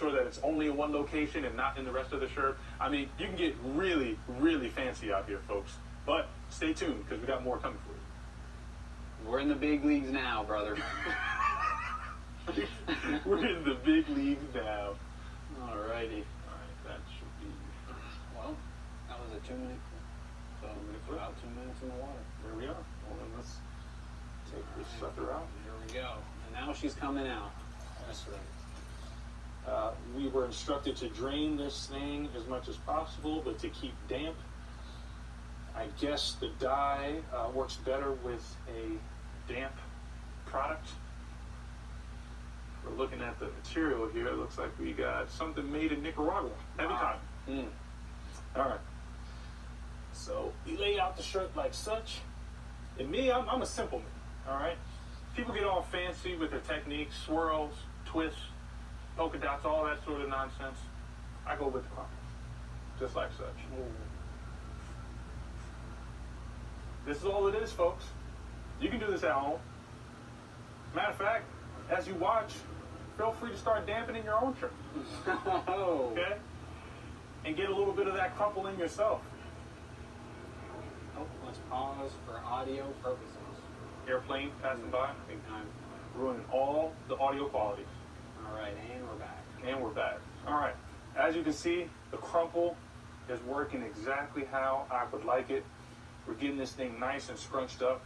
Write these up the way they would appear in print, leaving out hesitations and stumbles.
sure that it's only in one location and not in the rest of the shirt. I mean, you can get really, really fancy out here, folks. But stay tuned, because we got more coming for you. We're in the big leagues now, brother. We're in the big leagues now. Alrighty. All right, that should be... Well, that was a 2-minute clip. So it's about 2 minutes in the water. There we are. Well, then let's take this sucker out. Here we go. And now she's coming out. That's right. We were instructed to drain this thing as much as possible, but to keep damp. I guess the dye works better with a damp product. We're looking at the material here. It looks like we got something made in Nicaragua. Heavy cotton. All right. So we lay out the shirt like such. And me, I'm a simple man. All right. People get all fancy with their techniques, swirls, twists, polka dots, all that sort of nonsense. I go with the crumple, just like such. This is all it is, folks. You can do this at home. Matter of fact, as you watch, feel free to start dampening your own shirt. Okay? And get a little bit of that crumple in yourself. Oh, let's pause for audio purposes. Airplane passing by, Big time. ruining all the audio quality. All right, and we're back. And we're back. All right. As you can see, the crumple is working exactly how I would like it. We're getting this thing nice and scrunched up.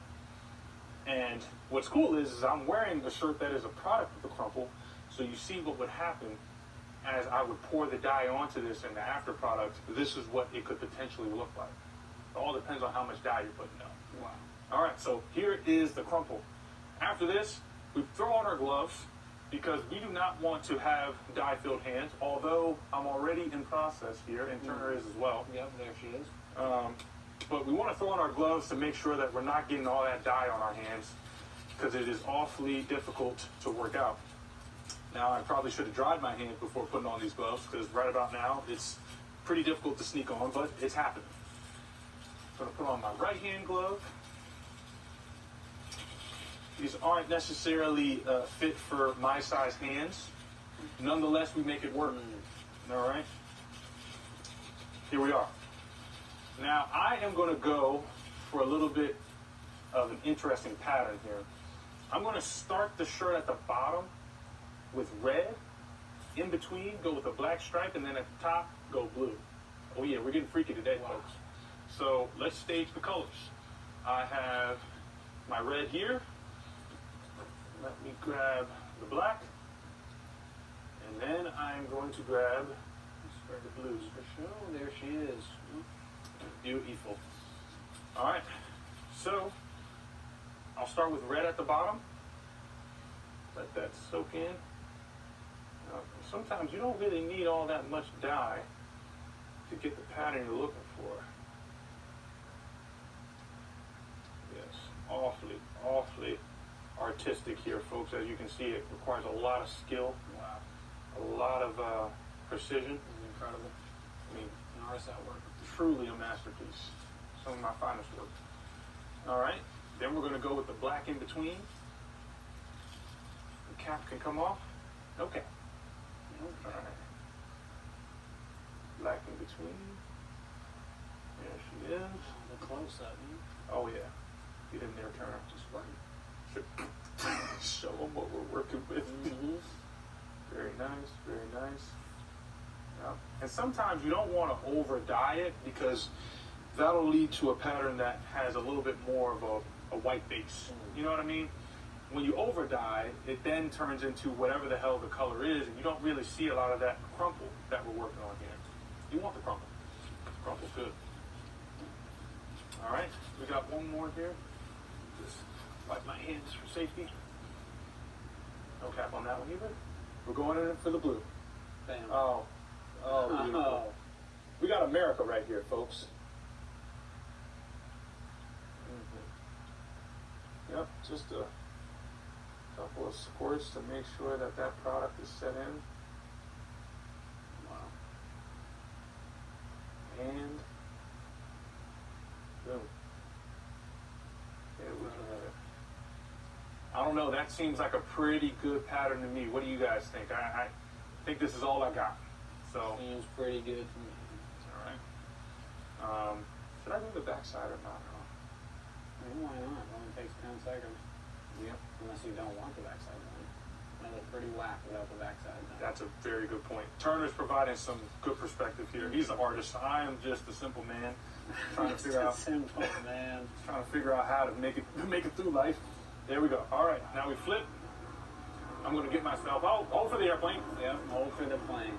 And what's cool is I'm wearing a shirt that is a product of the crumple, so you see what would happen as I would pour the dye onto this in the after product. This is what it could potentially look like. It all depends on how much dye you're putting out. Wow. All right, so here is the crumple. After this, we throw on our gloves because we do not want to have dye-filled hands, although I'm already in process here, and Turner is as well. Yep, there she is. But we want to throw on our gloves to make sure that we're not getting all that dye on our hands, because it is awfully difficult to work out. Now, I probably should have dried my hands before putting on these gloves, because right about now, it's pretty difficult to sneak on, but it's happening. I'm going to put on my right hand glove. These aren't necessarily fit for my size hands. Nonetheless, we make it work. All right? Here we are. Now, I am going to go for a little bit of an interesting pattern here. I'm going to start the shirt at the bottom with red. In between, go with a black stripe, and then at the top, go blue. Oh yeah, we're getting freaky today, folks. So let's stage the colors. I have my red here. Let me grab the black. And then I'm going to grab the blues. For sure, there she is. Beautiful. All right, so I'll start with red at the bottom. Let that soak in. Now, sometimes you don't really need all that much dye to get the pattern you're looking for. Yes, awfully artistic here, folks. As you can see, it requires a lot of skill. Wow. A lot of precision. Incredible. I mean, an artist at work. Truly a masterpiece. Some of my finest work. All right, then we're going to go with the black in between. The cap can come off. Okay. All right. Black in between. There she is. The close up. Oh yeah. Get in there, Turner. Just working. Show them what we're working with. Very nice. Very nice. And sometimes you don't want to over dye it, because that'll lead to a pattern that has a little bit more of a white base. You know what I mean? When you over dye, it then turns into whatever the hell the color is, and you don't really see a lot of that crumple that we're working on here. You want the crumple. Crumple's good. All right, we got one more here. Just wipe my hands for safety. No cap on that one either. We're going in for the blue. Bam. Oh, beautiful. We got America right here, folks. Yep, just a couple of squirts to make sure that that product is set in. Wow. And boom. There we have it. I don't know, that seems like a pretty good pattern to me. What do you guys think? think this is all I got. So, Seems pretty good to me. all right. Should I do the backside or not? Why not? It only takes 10 seconds. Yeah. Unless you don't want the backside done. That look pretty whack without the backside done. That's a very good point. Turner's providing some good perspective here. He's an artist. I am just a simple man trying to figure out how to make it through life. There we go. All right, now we flip. I'm going to get myself out. Hold for the airplane. Yep, hold for the plane.